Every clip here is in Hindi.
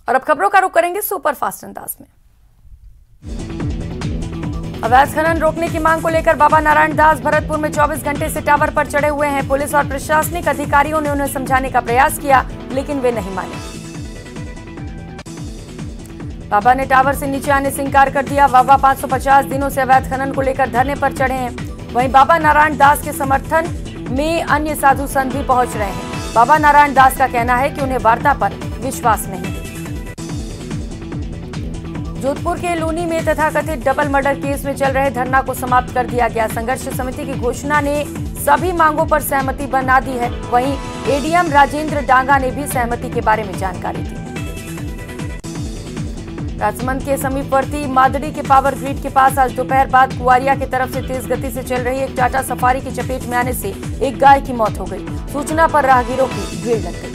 और अब खबरों का रुख करेंगे सुपरफास्ट अंदाज में। अवैध खनन रोकने की मांग को लेकर बाबा नारायण दास भरतपुर में 24 घंटे से टावर पर चढ़े हुए हैं। पुलिस और प्रशासनिक अधिकारियों ने उन्हें समझाने का प्रयास किया, लेकिन वे नहीं माने। बाबा ने टावर से नीचे आने से इंकार कर दिया। बाबा 550 दिनों से अवैध खनन को लेकर धरने पर चढ़े हैं। वहीं बाबा नारायण दास के समर्थन में अन्य साधु संत भी पहुंच रहे हैं। बाबा नारायण दास का कहना है कि उन्हें वार्ता पर विश्वास नहीं है। जोधपुर के लूनी में तथाकथित डबल मर्डर केस में चल रहे धरना को समाप्त कर दिया गया। संघर्ष समिति की घोषणा ने सभी मांगों पर सहमति बना दी है। वहीं एडीएम राजेंद्र डांगा ने भी सहमति के बारे में जानकारी दी। राजमंद के समीपवर्ती मादड़ी के पावर ग्रिड के पास आज दोपहर बाद कुआरिया की तरफ से तेज गति से चल रही एक टाटा सफारी की चपेट में आने से एक गाय की मौत हो गई। सूचना पर राहगीरों की भीड़ लग गई।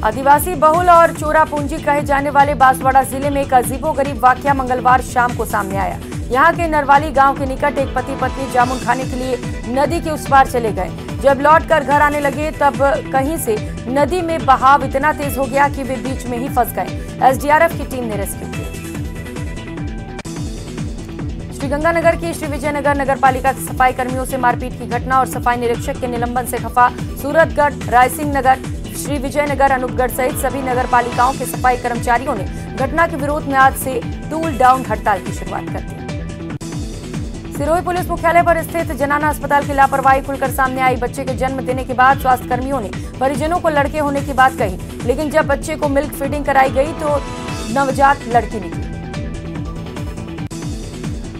आदिवासी बहुल और चोरा पूंजी कहे जाने वाले बांसवाड़ा जिले में एक अजीबोगरीब वाकया मंगलवार शाम को सामने आया। यहाँ के नरवाली गांव के निकट एक पति पत्नी जामुन खाने के लिए नदी के उस पार चले गए। जब लौटकर घर आने लगे तब कहीं से नदी में बहाव इतना तेज हो गया कि वे बीच में ही फंस गए। एसडीआरएफ की टीम ने रेस्क्यू किया। श्रीगंगानगर की श्री विजयनगर नगरपालिका के सफाई कर्मियों से मारपीट की घटना और सफाई निरीक्षक के निलंबन से खफा सूरतगढ़, रायसिंह नगर, श्री विजयनगर, अनूपगढ़ सहित सभी नगरपालिकाओं के सफाई कर्मचारियों ने घटना के विरोध में आज से टूल डाउन हड़ताल की शुरुआत कर दी। सिरोही पुलिस मुख्यालय पर स्थित जनाना अस्पताल की लापरवाही खुलकर सामने आई। बच्चे के जन्म देने के बाद स्वास्थ्य कर्मियों ने परिजनों को लड़के होने की बात कही, लेकिन जब बच्चे को मिल्क फीडिंग कराई गई तो नवजात लड़की निकली।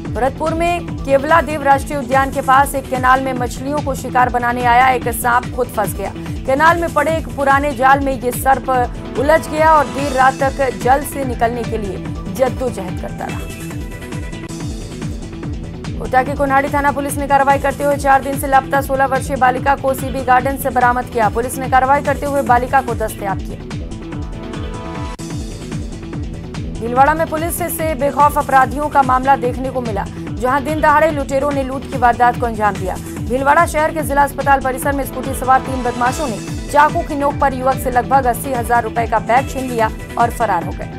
भरतपुर में केवलादेव राष्ट्रीय उद्यान के पास एक कैनाल में मछलियों को शिकार बनाने आया एक सांप खुद फंस गया। कैनाल में पड़े एक पुराने जाल में ये सर्प उलझ गया और देर रात तक जल से निकलने के लिए जद्दोजहद करता रहा। कोटा के कोनाड़ी थाना पुलिस ने कार्रवाई करते हुए 4 दिन से लापता 16 वर्षीय बालिका को सीबी गार्डन से बरामद किया। पुलिस ने कार्रवाई करते हुए बालिका को दस्तयाब किया। भीलवाड़ा में पुलिस से बेखौफ अपराधियों का मामला देखने को मिला, जहां दिन दहाड़े लुटेरों ने लूट की वारदात को अंजाम दिया। भीलवाड़ा शहर के जिला अस्पताल परिसर में स्कूटी सवार 3 बदमाशों ने चाकू की नोक पर युवक से लगभग 80,000 रुपए का बैग छीन लिया और फरार हो गए।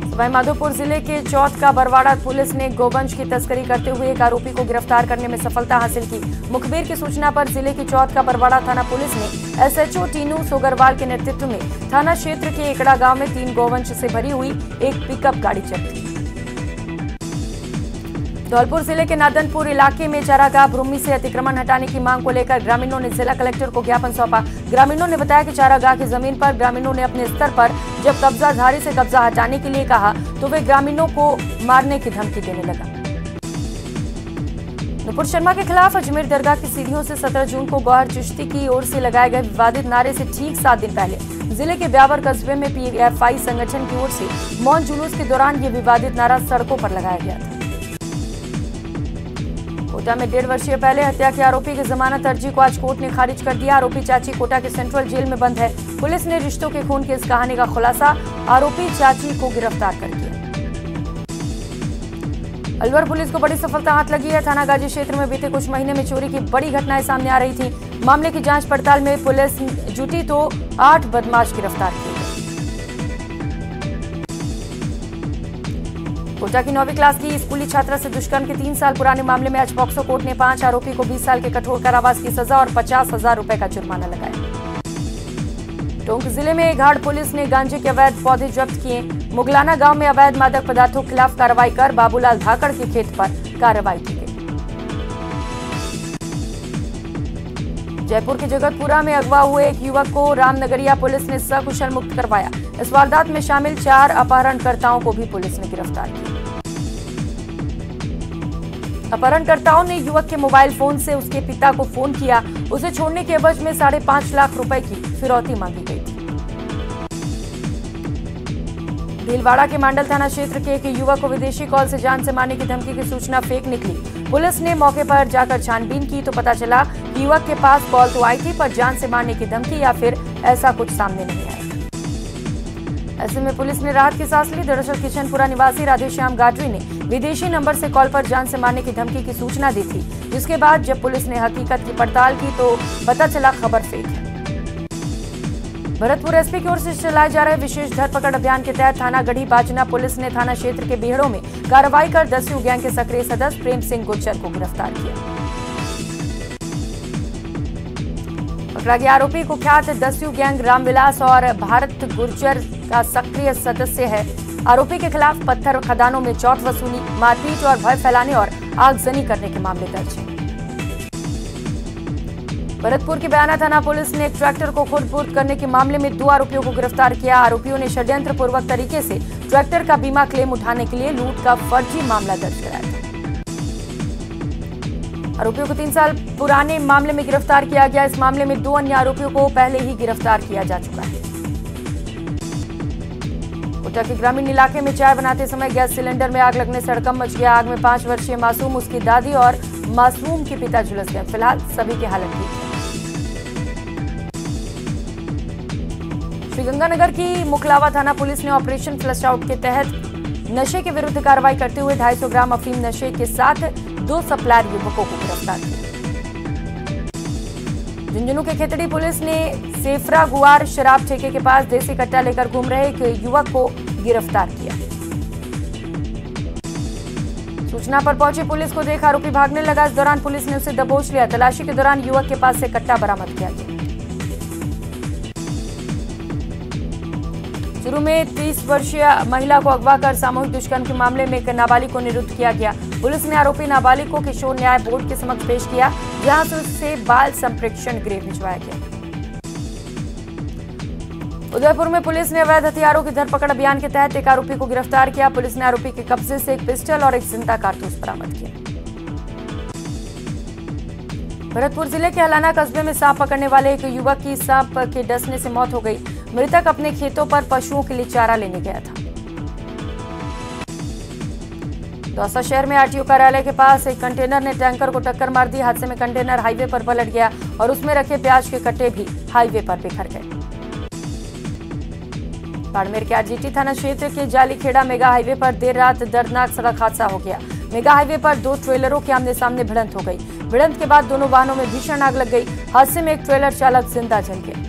सवाईमाधोपुर जिले के चौथ का बरवाड़ा पुलिस ने गोवंश की तस्करी करते हुए एक आरोपी को गिरफ्तार करने में सफलता हासिल की। मुखबिर की सूचना पर जिले की चौथ का बरवाड़ा थाना पुलिस ने एसएचओ टीनू सोगरवाल के नेतृत्व में थाना क्षेत्र के एकड़ा गांव में 3 गोवंश से भरी हुई एक पिकअप गाड़ी जब्त की। धौलपुर जिले के नादनपुर इलाके में चारागाह भूमि से अतिक्रमण हटाने की मांग को लेकर ग्रामीणों ने जिला कलेक्टर को ज्ञापन सौंपा। ग्रामीणों ने बताया कि चारागाह की जमीन पर ग्रामीणों ने अपने स्तर पर जब कब्जाधारी से कब्जा हटाने के लिए कहा तो वे ग्रामीणों को मारने की धमकी देने लगा। नुपुर शर्मा के खिलाफ अजमेर दरगाह की सीढ़ियों से 17 जून को गौहर चिश्ती की ओर से लगाए गए विवादित नारे से ठीक 7 दिन पहले जिले के ब्यावर कस्बे में पीएफआई संगठन की ओर से मौन जुलूस के दौरान ये विवादित नारा सड़कों पर लगाया गया था। कोटा में 1.5 वर्षीय पहले हत्या के आरोपी की जमानत अर्जी को आज कोर्ट ने खारिज कर दिया। आरोपी चाची कोटा के सेंट्रल जेल में बंद है। पुलिस ने रिश्तों के खून की इस कहानी का खुलासा आरोपी चाची को गिरफ्तार कर दिया। अलवर पुलिस को बड़ी सफलता हाथ लगी है। थाना गाजी क्षेत्र में बीते कुछ महीने में चोरी की बड़ी घटनाएं सामने आ रही थी। मामले की जांच पड़ताल में पुलिस जुटी तो 8 बदमाश गिरफ्तार किए गए। कोटा की 9वीं क्लास की स्कूली छात्रा से दुष्कर्म के 3 साल पुराने मामले में आज पॉक्सो कोर्ट ने 5 आरोपी को 20 साल के कठोर कारावास की सजा और 50,000 रुपए का जुर्माना लगाया। टोंक जिले में घाट पुलिस ने गांजे के अवैध पौधे जब्त किए। मुगलाना गांव में अवैध मादक पदार्थों के खिलाफ कार्रवाई कर बाबूलाल धाकड़ के खेत पर कार्रवाई की गई। जयपुर के जगतपुरा में अगवा हुए एक युवक को रामनगरिया पुलिस ने सकुशल मुक्त करवाया। इस वारदात में शामिल 4 अपहरणकर्ताओं को भी पुलिस ने गिरफ्तार किया। अपहरणकर्ताओं ने युवक के मोबाइल फोन से उसके पिता को फोन किया। उसे छोड़ने के एवज में 5.5 लाख रुपए की फिरौती मांगी गई थी। भीलवाड़ा के मांडल थाना क्षेत्र के एक युवक को विदेशी कॉल से जान से मारने की धमकी की सूचना फेक निकली। पुलिस ने मौके पर जाकर छानबीन की तो पता चला कि युवक के पास कॉल तो आई थी, पर जान से मारने की धमकी या फिर ऐसा कुछ सामने नहीं आया। ऐसे में पुलिस ने राहत की सांस ली। दरअसल किशनपुरा निवासी राधेश्याम गाडरी ने विदेशी नंबर से कॉल पर जान से मारने की धमकी की सूचना दी थी, जिसके बाद जब पुलिस ने हकीकत की पड़ताल की तो पता चला खबर फेक है। भरतपुर एसपी की ओर से चलाए जा रहे विशेष धरपकड़ अभियान के तहत थाना गढ़ी बाजना पुलिस ने थाना क्षेत्र के बीहड़ों में कार्रवाई कर दस्यू गैंग के सक्रिय सदस्य प्रेम सिंह गुज्जर को गिरफ्तार किया। पकड़ा गया आरोपी कुख्यात दस्यू गैंग रामविलास और भारत गुर्जर का सक्रिय सदस्य है। आरोपी के खिलाफ पत्थर खदानों में चौथ वसूली, मारपीट और भय फैलाने और आगजनी करने के मामले दर्ज हैं। भरतपुर की बयाना थाना पुलिस ने एक ट्रैक्टर को खुर्द-बुर्द करने के मामले में 2 आरोपियों को गिरफ्तार किया। आरोपियों ने षड्यंत्र पूर्वक तरीके से ट्रैक्टर का बीमा क्लेम उठाने के लिए लूट का फर्जी मामला दर्ज कराया था। आरोपियों को 3 साल पुराने मामले में गिरफ्तार किया गया। इस मामले में 2 अन्य आरोपियों को पहले ही गिरफ्तार किया जा चुका है। कोटा के ग्रामीण इलाके में चाय बनाते समय गैस सिलेंडर में आग लगने से हड़कंप मच गया। आग में 5 वर्षीय मासूम, उसकी दादी और मासूम के पिता झुलस गए। फिलहाल सभी की हालत ठीक है। श्रीगंगानगर की मुखलावा थाना पुलिस ने ऑपरेशन फ्लश आउट के तहत नशे के विरुद्ध कार्रवाई करते हुए 250 ग्राम अफीम नशे के साथ 2 सप्लायर युवकों को गिरफ्तार किया। झुंझुनू के खेतड़ी पुलिस ने सेफरा गुआर शराब ठेके के पास देसी कट्टा लेकर घूम रहे एक युवक को गिरफ्तार किया। सूचना पर पहुंची पुलिस को देख आरोपी भागने लगा। इस दौरान पुलिस ने उसे दबोच लिया। तलाशी के दौरान युवक के पास से कट्टा बरामद किया गया। चूरू में 30 वर्षीय महिला को अगवा कर सामूहिक दुष्कर्म के मामले में एक नाबालिग को निरुद्ध किया गया। पुलिस ने आरोपी नाबालिग को किशोर न्याय बोर्ड के समक्ष पेश किया, जहां से उससे बाल संप्रेक्षण गृह भिजवाया गया। उदयपुर में पुलिस ने अवैध हथियारों की धरपकड़ अभियान के तहत एक आरोपी को गिरफ्तार किया। पुलिस ने आरोपी के कब्जे से एक पिस्टल और एक जिंदा कारतूस बरामद किया। भरतपुर जिले के हलाना कस्बे में सांप पकड़ने वाले एक युवक की सांप के डसने से मौत हो गई। मृतक अपने खेतों पर पशुओं के लिए चारा लेने गया था। दौसा शहर में आरटीओ कार्यालय के पास एक कंटेनर ने टैंकर को टक्कर मार दी। हादसे में कंटेनर हाईवे पर पलट गया और उसमें रखे प्याज के कट्टे भी हाईवे पर बिखर गए। बाड़मेर के आरजीटी थाना क्षेत्र के जालीखेड़ा मेगा हाईवे पर देर रात दर्दनाक सड़क हादसा हो गया। मेगा हाईवे पर 2 ट्रेलरों के आमने सामने भिड़ंत हो गई। भिड़ंत के बाद दोनों वाहनों में भीषण आग लग गई। हादसे में एक ट्रेलर चालक जिंदा जल गया,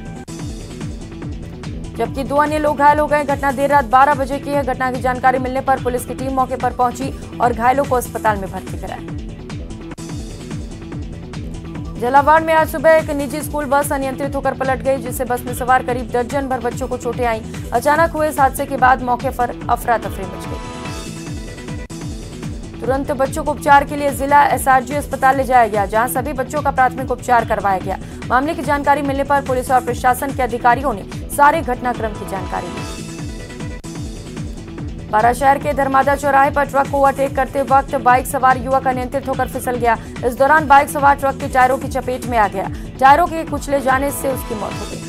जबकि 2 अन्य लोग घायल हो गए। घटना देर रात 12 बजे की है। घटना की जानकारी मिलने पर पुलिस की टीम मौके पर पहुंची और घायलों को अस्पताल में भर्ती कराया। झालावाड़ में आज सुबह एक निजी स्कूल बस अनियंत्रित होकर पलट गई, जिससे बस में सवार करीब दर्जन भर बच्चों को चोटें आईं। अचानक हुए इस हादसे के बाद मौके पर अफरा तफरी मच गई। तुरंत बच्चों को उपचार के लिए जिला एसआरजी अस्पताल ले जाया गया, जहां सभी बच्चों का प्राथमिक उपचार करवाया गया। मामले की जानकारी मिलने पर पुलिस और प्रशासन के अधिकारियों ने सारे घटनाक्रम की जानकारी ली। बारा शहर के धर्मादा चौराहे पर ट्रक को ओवरटेक करते वक्त बाइक सवार युवक अनियंत्रित होकर फिसल गया। इस दौरान बाइक सवार ट्रक के टायरों की चपेट में आ गया। टायरों के कुचले जाने से उसकी मौत हो गई।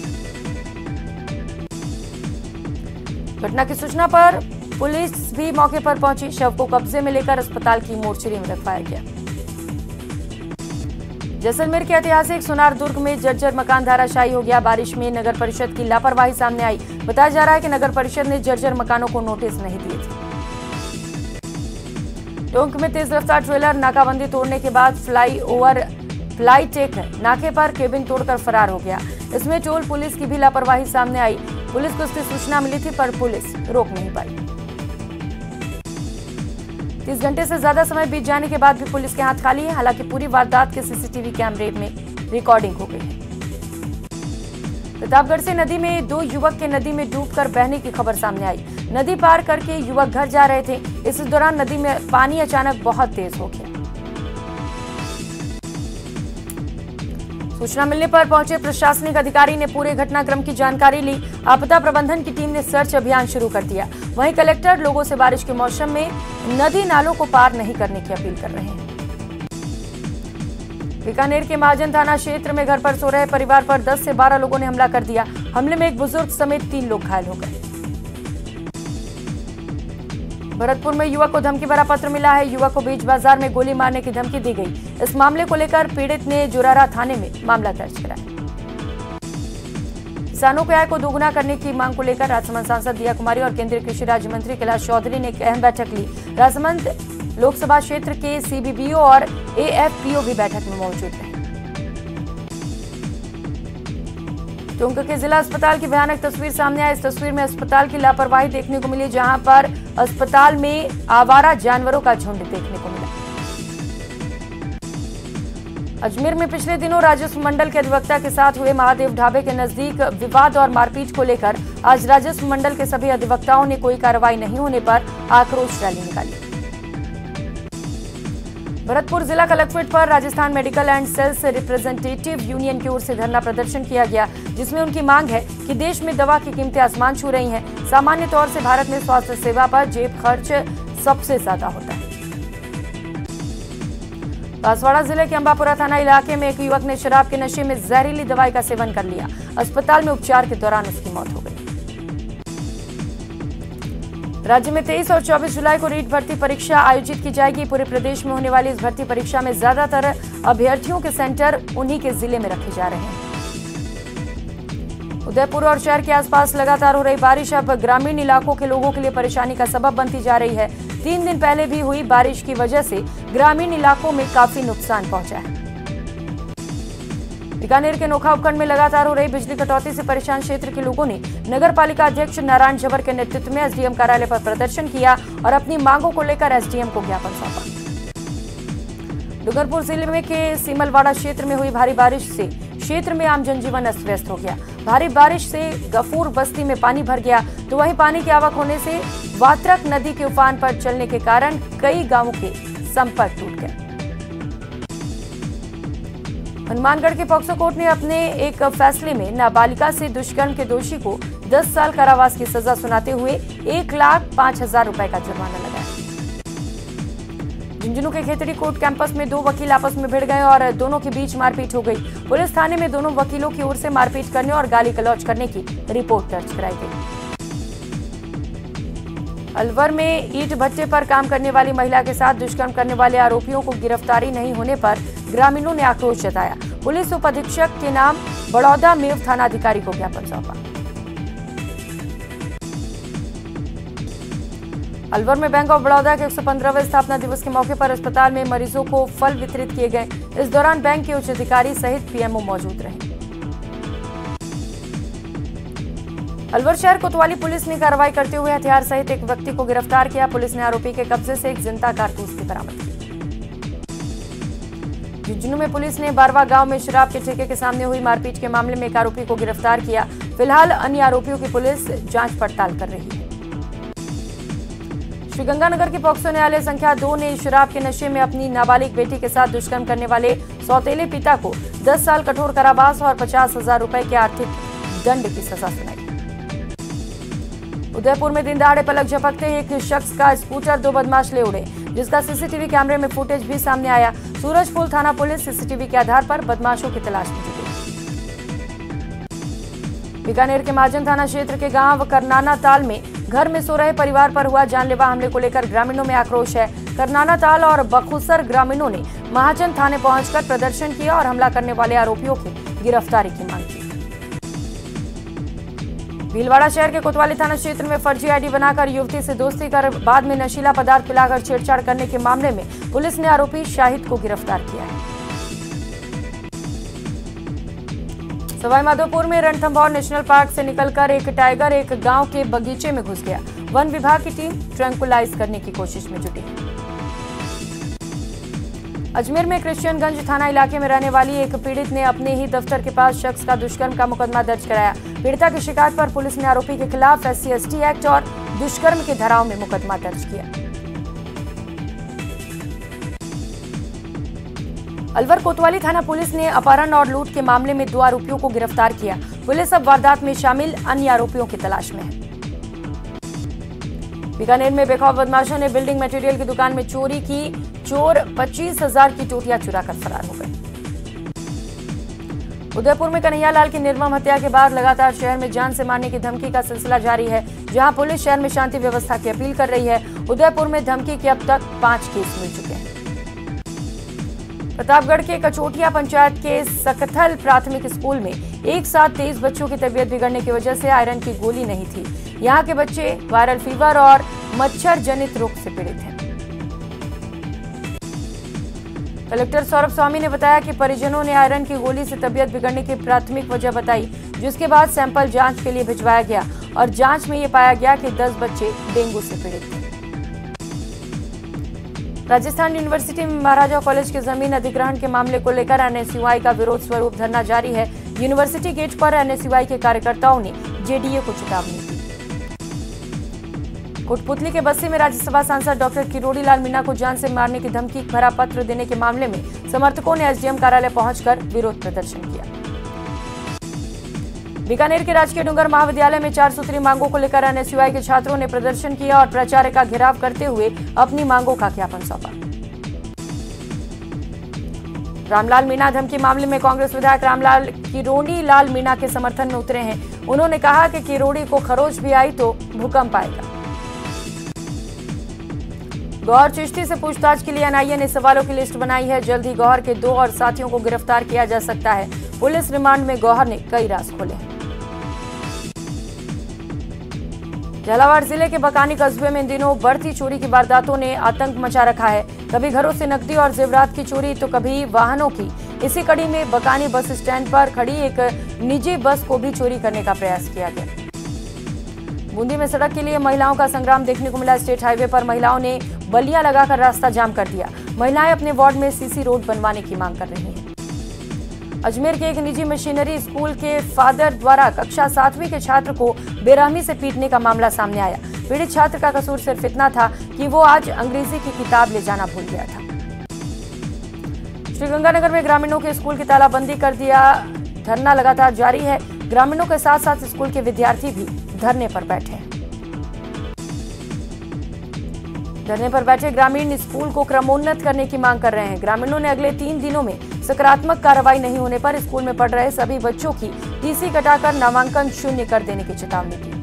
घटना की सूचना पर पुलिस भी मौके पर पहुंची। शव को कब्जे में लेकर अस्पताल की मोर्चरी में रखवाया गया। जैसलमेर के ऐतिहासिक सोनार दुर्ग में जर्जर मकान धराशायी हो गया। बारिश में नगर परिषद की लापरवाही सामने आई। बताया जा रहा है कि नगर परिषद ने जर्जर मकानों को नोटिस नहीं दिए थे। टोंक में तेज रफ्तार ट्रेलर नाकाबंदी तोड़ने के बाद फ्लाई टेक नाके पर केबिन तोड़कर फरार हो गया। इसमें टोल पुलिस की भी लापरवाही सामने आई। पुलिस को इसकी सूचना मिली थी, पर पुलिस रोक नहीं पाई। 30 घंटे से ज्यादा समय बीत जाने के बाद भी पुलिस के हाथ खाली है। हालांकि पूरी वारदात के सीसीटीवी कैमरे में रिकॉर्डिंग हो गई है। प्रतापगढ़ से नदी में 2 युवक के नदी में डूबकर बहने की खबर सामने आई। नदी पार करके युवक घर जा रहे थे। इस दौरान नदी में पानी अचानक बहुत तेज हो गया। सूचना मिलने पर पहुंचे प्रशासनिक अधिकारी ने पूरे घटनाक्रम की जानकारी ली। आपदा प्रबंधन की टीम ने सर्च अभियान शुरू कर दिया। वहीं कलेक्टर लोगों से बारिश के मौसम में नदी नालों को पार नहीं करने की अपील कर रहे हैं। बीकानेर के महाजन थाना क्षेत्र में घर पर सो रहे परिवार पर 10 से 12 लोगों ने हमला कर दिया। हमले में एक बुजुर्ग समेत 3 लोग घायल हो गए। भरतपुर में युवक को धमकी भरा पत्र मिला है। युवक को बीच बाजार में गोली मारने की धमकी दी गई। इस मामले को लेकर पीड़ित ने जुरारा थाने में मामला दर्ज कराया। किसानों की आय को दोगुना करने की मांग को लेकर राजसमंद सांसद दिया कुमारी और केंद्रीय कृषि राज्य मंत्री कैलाश चौधरी ने एक अहम बैठक ली। राजसमंद लोकसभा क्षेत्र के सीबीबीओ और एएफपीओ भी बैठक में मौजूद रहे। टोंक के जिला अस्पताल की भयानक तस्वीर सामने आई। इस तस्वीर में अस्पताल की लापरवाही देखने को मिली, जहां पर अस्पताल में आवारा जानवरों का झुंड देखने को मिला। अजमेर में पिछले दिनों राजस्व मंडल के अधिवक्ता के साथ हुए महादेव ढाबे के नजदीक विवाद और मारपीट को लेकर आज राजस्व मंडल के सभी अधिवक्ताओं ने कोई कार्रवाई नहीं होने पर आक्रोश रैली निकाली। भरतपुर जिला कलेक्ट्रेट पर Rajasthan medical and sales representative union की ओर से धरना प्रदर्शन किया गया, जिसमें उनकी मांग है कि देश में दवा की कीमतें आसमान छू रही हैं। सामान्य तौर से भारत में स्वास्थ्य सेवा पर जेब खर्च सबसे ज्यादा होता है। बांसवाड़ा जिले के अंबापुरा थाना इलाके में एक युवक ने शराब के नशे में जहरीली दवाई का सेवन कर लिया। अस्पताल में उपचार के दौरान उसकी मौत हो गई। राज्य में 23 और 24 जुलाई को रीट भर्ती परीक्षा आयोजित की जाएगी। पूरे प्रदेश में होने वाली इस भर्ती परीक्षा में ज्यादातर अभ्यर्थियों के सेंटर उन्हीं के जिले में रखे जा रहे हैं। उदयपुर और शहर के आसपास लगातार हो रही बारिश अब ग्रामीण इलाकों के लोगों के लिए परेशानी का सबब बनती जा रही है। 3 दिन पहले भी हुई बारिश की वजह से ग्रामीण इलाकों में काफी नुकसान पहुंचा है। बीकानेर के नोखा उपखंड में लगातार हो रही बिजली कटौती से परेशान क्षेत्र के लोगों ने नगर पालिका अध्यक्ष नारायण झबर के नेतृत्व में एसडीएम कार्यालय पर प्रदर्शन किया और अपनी मांगों को लेकर एसडीएम को ज्ञापन सौंपा। डूंगरपुर जिले में के सीमलवाड़ा क्षेत्र में हुई भारी बारिश से क्षेत्र में आम जनजीवन अस्त व्यस्त हो गया। भारी बारिश से गफूर बस्ती में पानी भर गया, तो वहीं पानी की आवक होने से वात्रक नदी के उफान पर चलने के कारण कई गांवों के संपर्क टूट गए। हनुमानगढ़ के पॉक्सो कोर्ट ने अपने एक फैसले में नाबालिगा से दुष्कर्म के दोषी को 10 साल कारावास की सजा सुनाते हुए 1,05,000 रुपए का जुर्माना लगाया। झुंझुनू के खेतड़ी कोर्ट कैंपस में 2 वकील आपस में भिड़ गए और दोनों के बीच मारपीट हो गई। पुलिस थाने में दोनों वकीलों की ओर से मारपीट करने और गाली गलौज करने की रिपोर्ट दर्ज कराई गई। अलवर में ईंट भट्टे पर काम करने वाली महिला के साथ दुष्कर्म करने वाले आरोपियों को गिरफ्तारी नहीं होने पर ग्रामीणों ने आक्रोश जताया। पुलिस उप अधीक्षक के नाम बड़ौदा मेव थानाधिकारी को ज्ञापन सौंपा। अलवर में बैंक ऑफ बड़ौदा के 115वें स्थापना दिवस के मौके पर अस्पताल में मरीजों को फल वितरित किए गए। इस दौरान बैंक के उच्च अधिकारी सहित पीएमओ मौजूद रहे। अलवर शहर कोतवाली पुलिस ने कार्रवाई करते हुए हथियार सहित एक व्यक्ति को गिरफ्तार किया। पुलिस ने आरोपी के कब्जे से एक जिंदा कारतूस भी बरामद की। झुंझुनू में पुलिस ने बारवा गांव में शराब के ठेके के सामने हुई मारपीट के मामले में एक आरोपी को गिरफ्तार किया। फिलहाल अन्य आरोपियों की पुलिस जांच पड़ताल कर रही है। श्रीगंगानगर के पॉक्सो न्यायालय संख्या 2 ने शराब के नशे में अपनी नाबालिग बेटी के साथ दुष्कर्म करने वाले सौतेले पिता को 10 साल कठोर कारावास और 50,000 रुपए के आर्थिक दंड की सजा सुनाई। उदयपुर में दिन दहाड़े पलक झपकते ही एक शख्स का स्कूटर 2 बदमाश ले उड़े, जिसका सीसीटीवी कैमरे में फुटेज भी सामने आया। सूरजपुर थाना पुलिस सीसीटीवी के आधार पर बदमाशों की तलाश में जुटी। बीकानेर के महाजन थाना क्षेत्र के गांव करनाना ताल में घर में सो रहे परिवार पर हुआ जानलेवा हमले को लेकर ग्रामीणों में आक्रोश है। करनाना ताल और बखुसर ग्रामीणों ने महाजन थाने पहुंचकर प्रदर्शन किया और हमला करने वाले आरोपियों की गिरफ्तारी की मांग की। भीलवाड़ा शहर के कोतवाली थाना क्षेत्र में फर्जी आईडी बनाकर युवती से दोस्ती कर बाद में नशीला पदार्थ पिलाकर छेड़छाड़ करने के मामले में पुलिस ने आरोपी शाहिद को गिरफ्तार किया है। सवाईमाधोपुर में रणथंभौर नेशनल पार्क से निकलकर एक टाइगर एक गांव के बगीचे में घुस गया। वन विभाग की टीम ट्रैंकुलाइज करने की कोशिश में जुटी। अजमेर में क्रिश्चियनगंज थाना इलाके में रहने वाली एक पीड़ित ने अपने ही दफ्तर के पास शख्स का दुष्कर्म का मुकदमा दर्ज कराया। पीड़िता की शिकायत पर पुलिस ने आरोपी के खिलाफ SC/ST एक्ट और दुष्कर्म की धाराओं में मुकदमा दर्ज किया। अलवर कोतवाली थाना पुलिस ने अपहरण और लूट के मामले में 2 आरोपियों को गिरफ्तार किया। पुलिस अब वारदात में शामिल अन्य आरोपियों की तलाश में है। बीकानेर में बेखौफ बदमाशों ने बिल्डिंग मटेरियल की दुकान में चोरी की। चोर 25,000 की टोटियां चुराकर फरार हो गए। उदयपुर में कन्हैयालाल की निर्मम हत्या के बाद लगातार शहर में जान से मारने की धमकी का सिलसिला जारी है, जहां पुलिस शहर में शांति व्यवस्था की अपील कर रही है। उदयपुर में धमकी के अब तक 5 केस मिल चुके हैं। प्रतापगढ़ के कचोटिया पंचायत के सकथल प्राथमिक स्कूल में एक साथ 23 बच्चों की तबीयत बिगड़ने की वजह से आयरन की गोली नहीं थी। यहाँ के बच्चे वायरल फीवर और मच्छर जनित रोग से पीड़ित हैं। कलेक्टर सौरभ स्वामी ने बताया कि परिजनों ने आयरन की गोली से तबीयत बिगड़ने की प्राथमिक वजह बताई। जिसके बाद सैंपल जांच के लिए भिजवाया गया और जांच में ये पाया गया कि 10 बच्चे डेंगू से पीड़ित थे। राजस्थान यूनिवर्सिटी में महाराजा कॉलेज के जमीन अधिग्रहण के मामले को लेकर एनएसयूआई का विरोध स्वरूप धरना जारी है। यूनिवर्सिटी गेट पर एनएसयूआई के कार्यकर्ताओं ने जेडीए को चेतावनी दी। कोटपुतली के बस्सी में राज्यसभा सांसद डॉक्टर किरोड़ी लाल मीणा को जान से मारने की धमकी भरा पत्र देने के मामले में समर्थकों ने एसडीएम कार्यालय पहुंचकर विरोध प्रदर्शन किया। बीकानेर के राजकीय डूंगर महाविद्यालय में 4 सूत्री मांगों को लेकर एनएसयूआई के छात्रों ने प्रदर्शन किया और प्राचार्य का घेराव करते हुए अपनी मांगों का ज्ञापन सौंपा। रामलाल मीणा धमकी मामले में कांग्रेस विधायक रामलाल किरोड़ी लाल मीणा के समर्थन में उतरे हैं। उन्होंने कहा कि किरोड़ी को खरोच भी आई तो भूकंप आएगा। गौहर चिश्ती से पूछताछ के लिए एनआईए ने सवालों की लिस्ट बनाई है। जल्द ही गौहर के 2 और साथियों को गिरफ्तार किया जा सकता है। पुलिस रिमांड में गौहर ने कई राज खोले हैं। झालावाड़ जिले के बकानी कस्बे में इन दिनों बढ़ती चोरी की वारदातों ने आतंक मचा रखा है। कभी घरों से नकदी और जेवरात की चोरी तो कभी वाहनों की। इसी कड़ी में बकानी बस स्टैंड पर खड़ी एक निजी बस को भी चोरी करने का प्रयास किया गया। बूंदी में सड़क के लिए महिलाओं का संग्राम देखने को मिला। स्टेट हाईवे पर महिलाओं ने बल्लियां लगाकर रास्ता जाम कर दिया। महिलाएं अपने वार्ड में सीसी रोड बनवाने की मांग कर रही हैं। अजमेर के एक निजी मशीनरी स्कूल के फादर द्वारा कक्षा 7वीं के छात्र को बेरहमी से पीटने का मामला सामने आया। पीड़ित छात्र का कसूर सिर्फ इतना था कि वो आज अंग्रेजी की किताब ले जाना भूल गया था। श्रीगंगानगर में ग्रामीणों के स्कूल की तालाबंदी कर दिया। धरना लगातार जारी है। ग्रामीणों के साथ साथ स्कूल के विद्यार्थी भी धरने पर बैठे हैं। धरने पर बैठे ग्रामीण स्कूल को क्रमोन्नत करने की मांग कर रहे हैं। ग्रामीणों ने अगले 3 दिनों में सकारात्मक कार्रवाई नहीं होने पर स्कूल में पढ़ रहे सभी बच्चों की टीसी कटाकर नामांकन शून्य कर देने की चेतावनी दी।